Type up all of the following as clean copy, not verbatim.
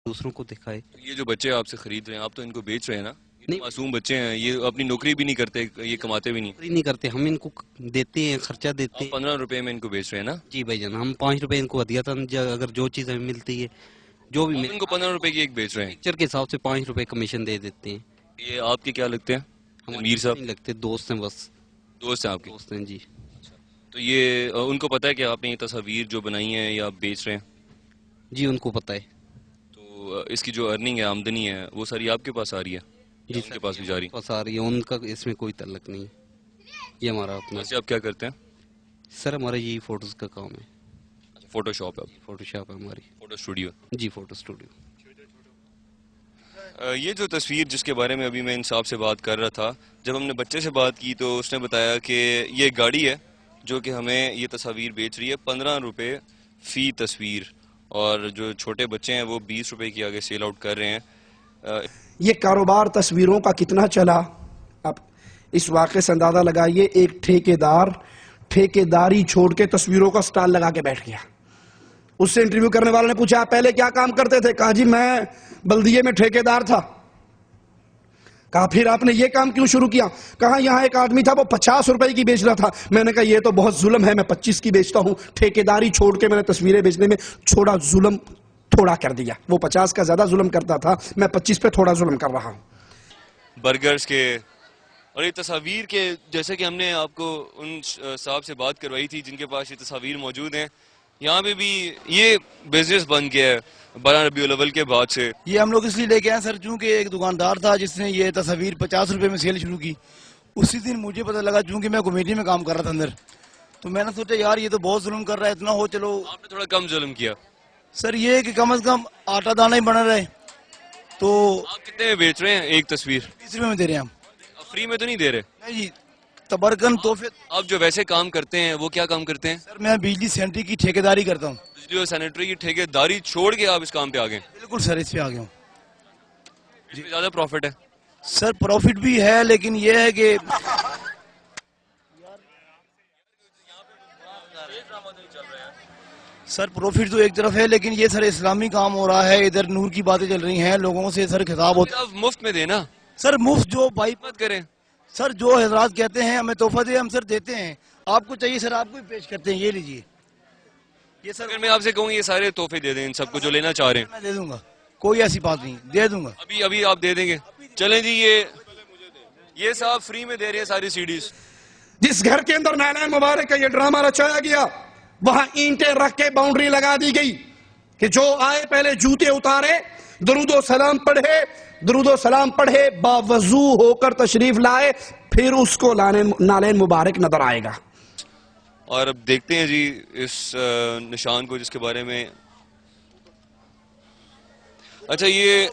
دوسروں کو دکھائے. یہ جو بچے آپ سے خرید رہے ہیں، آپ تو ان کو بیچ رہے ہیں نا؟ نہیں، معصوم بچے ہیں، یہ اپنی نوکری بھی نہیں کرتے، یہ کماتے بھی نہیں. نوکری نہیں کرتے، ہم ان کو دیتے ہیں، خرچہ دیتے آپ ہیں. 15 روپے میں ان کو بیچ رہے ہیں نا؟ جی بھائی جان، ہم 5 روپے ان کو ہدیہ اگر جو چیز ہمیں ملتی ہے، جو بھی آپ ان کو 15 روپے کی ایک بیچ رہے ہیں. پکچر کے حساب سے 5 روپے کمیشن دے دیتے ہیں. یہ آپ کے کیا لگتے ہیں ہمارے امیر صاحب؟ نہیں لگتے، دوست ہیں، بس دوست ہیں آپ کے؟ دوست ہیں جی. تو یہ ان کو پتہ ہے کہ آپ نے یہ تصاویر جو بنائی ہیں یا آپ بیچ رہے ہیں؟ جی ان کو پتہ ہے. تو اس کی جو ارننگ ہے، آمدنی ہے، وہ ساری آپ کے پاس آ رہی ہے یا جی ان کے پاس بھی جاری؟ پاس آ رہی ہے، ان کا اس میں کوئی تعلق نہیں ہے، یہ ہمارا اپنا. ویسے آپ کیا کرتے ہیں؟ سر ہمارا یہی فوٹوز کا کام ہے. فوٹو شاپ ہے آپ؟ فوٹو شاپ ہے ہماری. Photo studio? جی فوٹو اسٹوڈیو. یہ جو تصویر جس کے بارے میں ابھی میں انصاف سے بات کر رہا تھا، جب ہم نے بچے سے بات کی تو اس نے بتایا کہ یہ گاڑی ہے جو کہ ہمیں یہ تصاویر بیچ رہی ہے 15 روپے فی تصویر، اور جو چھوٹے بچے ہیں وہ 20 روپے کی آگے سیل آؤٹ کر رہے ہیں. یہ کاروبار تصویروں کا کتنا چلا، اب اس واقعے سے اندازہ لگائیے. ایک ٹھیکیداری چھوڑ کے تصویروں کا سٹال لگا کے بیٹھ گیا. اس سے انٹرویو کرنے والوں نے پوچھا آپ پہلے کیا کام کرتے تھے؟ کہا جی میں بلدیے میں ٹھیکیدار تھا. کہا پھر آپ نے یہ کام کیوں شروع کیا؟ کہا یہاں ایک آدمی تھا وہ 50 روپے کی بیچ رہا تھا، میں نے کہا یہ تو بہت ظلم ہے، میں 25 کی بیچتا ہوں. ٹھیکیداری چھوڑ کے میں نے تصویریں بیچنے میں ظلم تھوڑا کر دیا. وہ 50 کا زیادہ ظلم کرتا تھا، میں 25 پہ تھوڑا ظلم کر رہا ہوں. برگرز کے اور یہ تصاویر کے، جیسے کہ ہم نے آپ کو ان صاحب سے بات کروائی تھی جن کے پاس یہ تصاویر موجود ہیں، یہاں پہ بھی یہ بزنس بن گیا ہے 12 ربیع الاول کے بعد سے. یہ ہم لوگ اس لیے لے کے آئے سر، چونکہ ایک دکاندار تھا جس نے یہ تصاویر 50 روپے میں سیل شروع کی. اسی دن مجھے پتہ لگا، چونکہ میں کمیٹی میں کام کر رہا تھا اندر، تو میں نے سوچا یار یہ تو بہت ظلم کر رہا ہے، اتنا ہو چلو. آپ نے تھوڑا کم ظلم کیا سر یہ کہ کم از کم آٹا دانہ ہی بنا رہے. تو آپ کتنے میں بیچ رہے ہیں ایک تصویر؟ 20 روپے میں دے رہے ہیں ہم. فری میں تو نہیں دے رہے؟ نہیں جی، تبرکن تحفے. آپ جو ویسے کام کرتے ہیں وہ کیا کام کرتے ہیں؟ سر میں بجلی سینٹری کی ٹھیکیداری کرتا ہوں. بجلی اور سینیٹری کی ٹھیکیداری چھوڑ کے آپ اس کام پہ آ گئے؟ بالکل سر، اس پہ آ گیا ہوں. اس میں زیادہ پروفٹ ہے؟ سر پروفٹ بھی ہے، لیکن یہ ہے کہ سر پروفٹ تو ایک طرف ہے، لیکن یہ سر اسلامی کام ہو رہا ہے، ادھر نور کی باتیں چل رہی ہیں، لوگوں سے سر خطاب ہوتا ہے. آپ مفت میں دینا، سر مفت جو بھائی مت کریں. سر جو حضرات کہتے ہیں ہمیں تحفہ دے، ہم سر دیتے ہیں. آپ کو چاہیے سر آپ کو ہی پیش کرتے ہیں، یہ لیجئے. یہ سر اگر میں آپ سے کہوں یہ سارے تحفے دے دیں ان سب کو جو لینا چاہ رہے ہیں؟ میں دے دوں گا، کوئی ایسی بات نہیں، دے دوں گا. ابھی آپ دے دیں گے؟ چلیں جی، یہ صاحب فری میں دے رہے ہیں ساری سیڈیز. جس گھر کے اندر نالین مبارک کا یہ ڈرامہ رچایا گیا، وہاں اینٹیں رکھ کے باؤنڈری لگا دی گئی کہ جو آئے پہلے جوتے اتارے، درود و سلام پڑھے، باوضو ہو کر تشریف لائے، پھر اس کو نالین مبارک نظر آئے گا. اور اب دیکھتے ہیں جی اس نشان کو جس کے بارے میں، اچھا یہ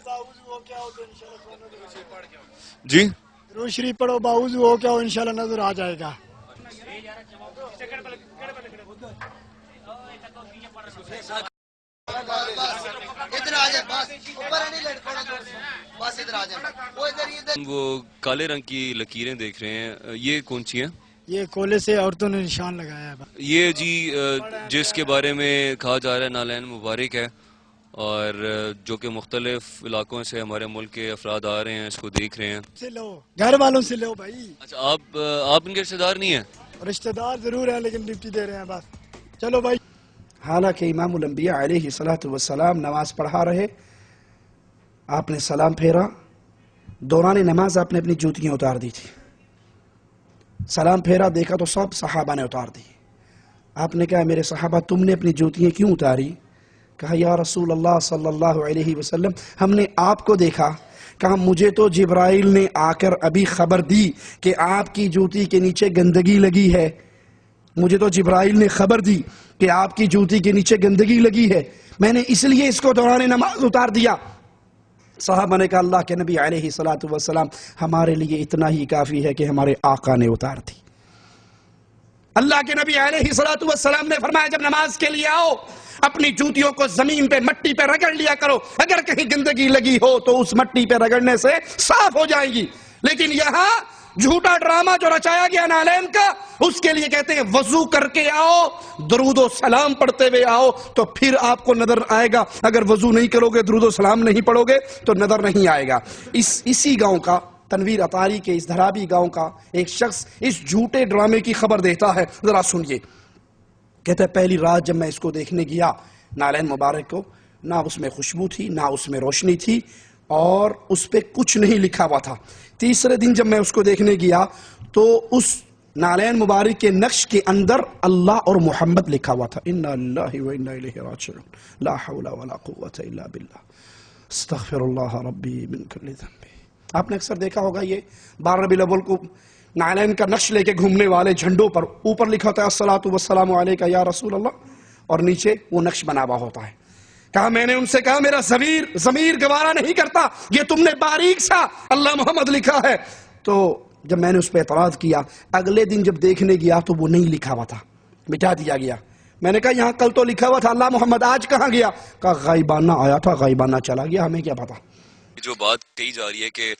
جی درود شریف پڑھو، باوضو ہو کیا ہو، انشاءاللہ نظر آ جائے گا. وہ کالے رنگ کی لکیریں دیکھ رہے ہیں، یہ کون سی ہیں؟ یہ کولے سے عورتوں نے نشان لگایا ہے. یہ جی جس کے بارے میں کہا جا رہا ہے نالین مبارک ہے، اور جو کہ مختلف علاقوں سے ہمارے ملک کے افراد آ رہے ہیں، اس کو دیکھ رہے ہیں. سے لو، گھر والوں سے لو بھائی. اچھا آپ ان کے رشتہ دار نہیں ہیں؟ رشتہ دار ضرور ہیں لیکن ڈپٹی دے رہے ہیں بس. چلو بھائی. حالانکہ امام الانبیاء علیہ السلام نماز پڑھا رہے، آپ نے سلام پھیرا، دوران نماز آپ نے اپنی جوتیاں اتار دی تھی. سلام پھیرا، دیکھا تو سب صحابہ نے اتار دی. آپ نے کہا میرے صحابہ تم نے اپنی جوتیاں کیوں اتاری؟ کہا یا رسول اللہ صلی اللہ علیہ وسلم ہم نے آپ کو دیکھا. کہا مجھے تو جبرائیل نے آ کر ابھی خبر دی کہ آپ کی جوتی کے نیچے گندگی لگی ہے. مجھے تو جبرائیل نے خبر دی کہ آپ کی جوتی کے نیچے گندگی لگی ہے، میں نے اس لیے اس کو دوران نماز اتار دیا. صحابہ نے کہا اللہ کے نبی علیہ السلام ہمارے لیے اتنا ہی کافی ہے کہ ہمارے آقا نے اتار دی. اللہ کے نبی علیہ السلام نے فرمایا جب نماز کے لیے آؤ اپنی جوتیوں کو زمین پہ مٹی پہ رگڑ لیا کرو، اگر کہیں گندگی لگی ہو تو اس مٹی پہ رگڑنے سے صاف ہو جائے گی. لیکن یہاں جھوٹا ڈرامہ جو رچایا گیا نالین کا، اس کے لیے کہتے ہیں وضو کر کے آؤ، درود و سلام پڑھتے ہوئے آؤ، تو پھر آپ کو نظر آئے گا. اگر وضو نہیں کرو گے، درود و سلام نہیں پڑھو گے تو نظر نہیں آئے گا. اسی گاؤں کا، تنویر اطاری کے اس دھرابی گاؤں کا ایک شخص اس جھوٹے ڈرامے کی خبر دیتا ہے. ذرا سنیے. کہتا ہے پہلی رات جب میں اس کو دیکھنے گیا، نالین مبارک کو، نہ اس میں خوشبو تھی، نہ اس میں روشنی تھی، اور اس پہ کچھ نہیں لکھا ہوا تھا. تیسرے دن جب میں اس کو دیکھنے گیا تو اس نالین مبارک کے نقش کے اندر اللہ اور محمد لکھا ہوا تھا. انا للہ و انا الیہ راجعون، لا حول ولا قوۃ الا باللہ، استغفر اللہ ربی من کل ذنب. آپ نے اکثر دیکھا ہوگا یہ 12 ربیع الاول کو نالین کا نقش لے کے گھومنے والے جھنڈوں پر اوپر لکھا ہوتا ہے الصلاۃ والسلام علیک یا رسول اللہ، اور نیچے وہ نقش بنا ہوا ہوتا ہے. کہا میں نے ان سے کہا میرا ضمیر گوارا نہیں کرتا، یہ تم نے باریک سا اللہ محمد لکھا ہے. تو جب میں نے اس پہ اعتراض کیا، اگلے دن جب دیکھنے گیا تو وہ نہیں لکھا ہوا تھا، مٹا دیا گیا. میں نے کہا یہاں کل تو لکھا ہوا تھا اللہ محمد، آج کہاں گیا؟ کہا غائبانہ آیا تھا، غائبانہ چلا گیا، ہمیں کیا پتا. جو بات کہی جا رہی ہے کہ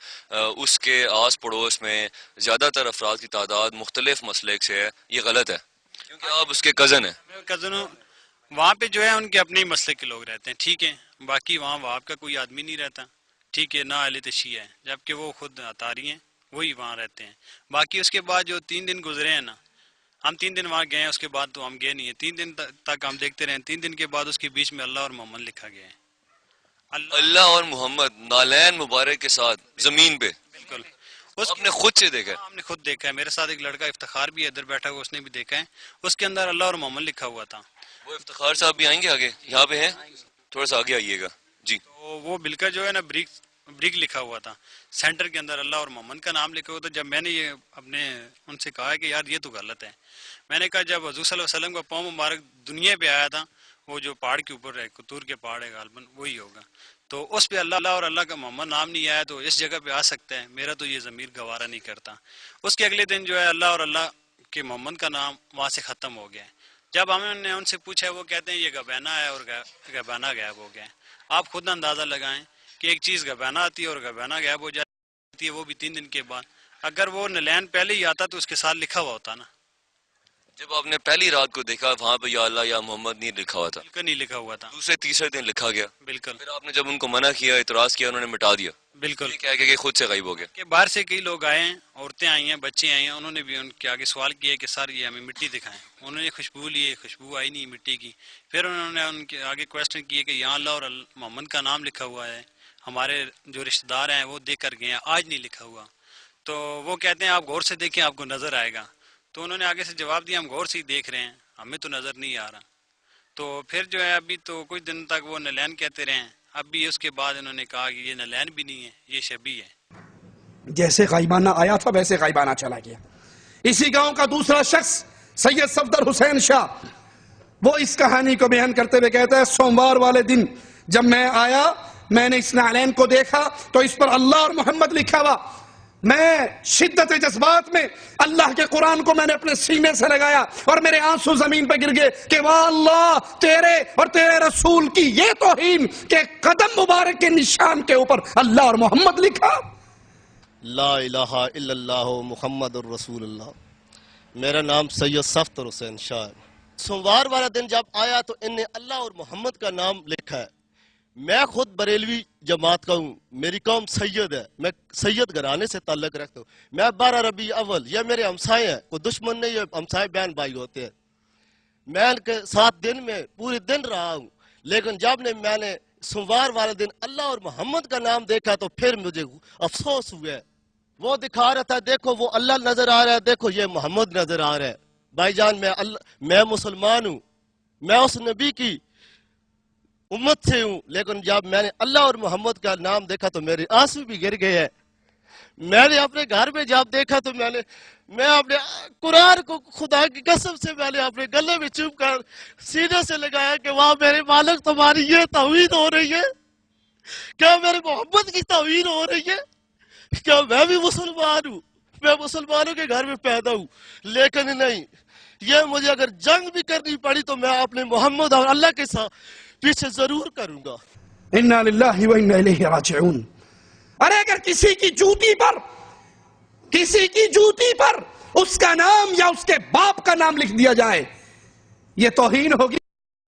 اس کے آس پڑوس میں زیادہ تر افراد کی تعداد مختلف مسلک سے ہے، یہ غلط ہے کیونکہ آپ اس کے کزن ہیں. کزنوں وہاں پہ جو ہے ان کے اپنے ہی مسلک کے لوگ رہتے ہیں، ٹھیک ہے. باقی وہاں وہاب کا کوئی آدمی نہیں رہتا، ٹھیک ہے، نہ اہل تشیع ہے، جبکہ وہ خود اطاری ہیں، وہی وہاں رہتے ہیں. باقی اس کے بعد جو 3 دن گزرے ہیں نا، ہم 3 دن وہاں گئے ہیں، اس کے بعد تو ہم گئے نہیں ہیں. 3 دن تک ہم دیکھتے رہے. 3 دن کے بعد اس کے بیچ میں اللہ اور محمد لکھا گیا ہے. اللہ اور محمد نالین مبارک کے ساتھ زمین پہ بالکل آپ نے خود سے دیکھا ہے؟ ہم نے خود دیکھا ہے. میرے ساتھ ایک لڑکا افتخار بھی ادھر بیٹھا ہوا، اس نے بھی دیکھا ہے. اس کے اندر اللہ اور محمد لکھا ہوا تھا. وہ افتخار صاحب بھی آئیں گے آگے، یہاں پہ ہیں، تھوڑا سا آگے آئیے گا جی. تو وہ بل کا جو ہے نا بریک لکھا ہوا تھا، سینٹر کے اندر اللہ اور محمد کا نام لکھا ہوا تھا. جب میں نے یہ اپنے ان سے کہا کہ یار یہ تو غلط ہے، میں نے کہا جب حضور صلی اللہ علیہ وسلم کا پاؤں مبارک دنیا پہ آیا تھا، وہ جو پہاڑ کے اوپر ہے، کتور کے پہاڑ ہے غالباً وہی ہوگا، تو اس پہ اللہ اور اللہ کا محمد نام نہیں آیا، تو اس جگہ پہ آ سکتا ہے. میرا تو یہ ضمیر گوارا نہیں کرتا. اس کے اگلے دن جو ہے اللہ اور اللہ کے محمد کا نام وہاں سے ختم ہو گیا. جب ہم نے ان سے پوچھا، وہ کہتے ہیں یہ گبینہ ہے اور گبینہ غائب ہو گیا. آپ خود اندازہ لگائیں کہ ایک چیز گبینہ آتی ہے اور گبینہ غائب ہو جاتی ہے، وہ بھی 3 دن کے بعد. اگر وہ نلین پہلے ہی آتا تو اس کے ساتھ لکھا ہوا ہوتا نا. جب آپ نے پہلی رات کو دیکھا وہاں پہ یا اللہ یا محمد نہیں لکھا ہوا تھا، بالکل نہیں لکھا ہوا تھا. دوسرے تیسرے دن لکھا گیا. بالکل پھر آپ نے جب ان کو منع کیا، اعتراض کیا، انہوں نے مٹا دیا. بالکل یہ کہہ کہ خود سے غائب ہو گیا. کہ باہر سے کئی لوگ آئے ہیں، عورتیں آئی ہیں، بچے آئے ہیں، انہوں نے بھی ان کے آگے سوال کیا کہ سر یہ ہمیں مٹی دکھائیں. انہوں نے خوشبو لی، خوشبو آئی نہیں مٹی کی. پھر انہوں نے ان کے آگے کویسچن کیے کہ یہاں اللہ اور محمد کا نام لکھا ہوا ہے، ہمارے جو رشتہ دار ہیں وہ دیکھ کر گئے ہیں، آج نہیں لکھا ہوا. تو وہ کہتے ہیں آپ غور سے دیکھیں آپ کو نظر آئے گا. تو انہوں نے آگے سے جواب دیا ہم غور سے ہی دیکھ رہے ہیں، ہمیں تو نظر نہیں آ رہا. تو پھر جو ہے ابھی تو کچھ دن تک وہ نلین کہتے رہے ہیں. اب بھی اس کے بعد انہوں نے کہا کہ یہ نلین بھی نہیں ہے، یہ شبی ہے. جیسے غائبانہ آیا تھا ویسے غائبانہ چلا گیا. اسی گاؤں کا دوسرا شخص سید صفدر حسین شاہ، وہ اس کہانی کو بیان کرتے ہوئے کہتا ہے سوموار والے دن جب میں آیا، میں نے اس نالین کو دیکھا تو اس پر اللہ اور محمد لکھا ہوا. میں شدت جذبات میں اللہ کے قرآن کو میں نے اپنے سینے سے لگایا اور میرے آنسو زمین پہ گر گئے کہ واہ اللہ، تیرے اور تیرے رسول کی یہ توہین کہ قدم مبارک کے نشان کے اوپر اللہ اور محمد لکھا. لا الہ الا اللہ محمد الرسول اللہ. میرا نام سید صفدر حسین شاہ ہے. سوموار والا دن جب آیا تو ان نے اللہ اور محمد کا نام لکھا ہے. میں خود بریلوی جماعت کا ہوں، میری قوم سید ہے، میں سید گھرانے سے تعلق رکھتا ہوں. میں 12 ربیع اول، یہ میرے ہمسائے ہیں، کوئی دشمن نہیں، یہ ہمسائے بہن بھائی ہوتے ہیں. میں ان کے ساتھ دن میں پورے دن رہا ہوں، لیکن جب میں نے سوموار والے دن اللہ اور محمد کا نام دیکھا تو پھر مجھے افسوس ہوا ہے. وہ دکھا رہا تھا دیکھو وہ اللہ نظر آ رہا ہے، دیکھو یہ محمد نظر آ رہا ہے. بھائی جان میں مسلمان ہوں، میں اس نبی کی امت سے ہوں، لیکن جب میں نے اللہ اور محمد کا نام دیکھا تو میرے آنسو بھی گر گئے ہیں. میں نے اپنے گھر میں جب دیکھا تو میں اپنے قرآن کو خدا کی قسم سے میں نے اپنے گلے میں چپ کر سینے سے لگایا کہ وہاں میرے مالک تمہاری یہ توہین ہو رہی ہے، کیا میرے محمد کی توہین ہو رہی ہے؟ کیا میں بھی مسلمان ہوں؟ میں مسلمانوں کے گھر میں پیدا ہوں، لیکن نہیں، یہ مجھے اگر جنگ بھی کرنی پڑی تو میں اپنے محمد اور اللہ کے ساتھ پیچھے ضرور کروں گا. انا للہ و انا الیہ راجعون. ارے اگر کسی کی جوتی پر کسی کی جوتی پر اس کا نام یا اس کے باپ کا نام لکھ دیا جائے، یہ توہین ہوگی.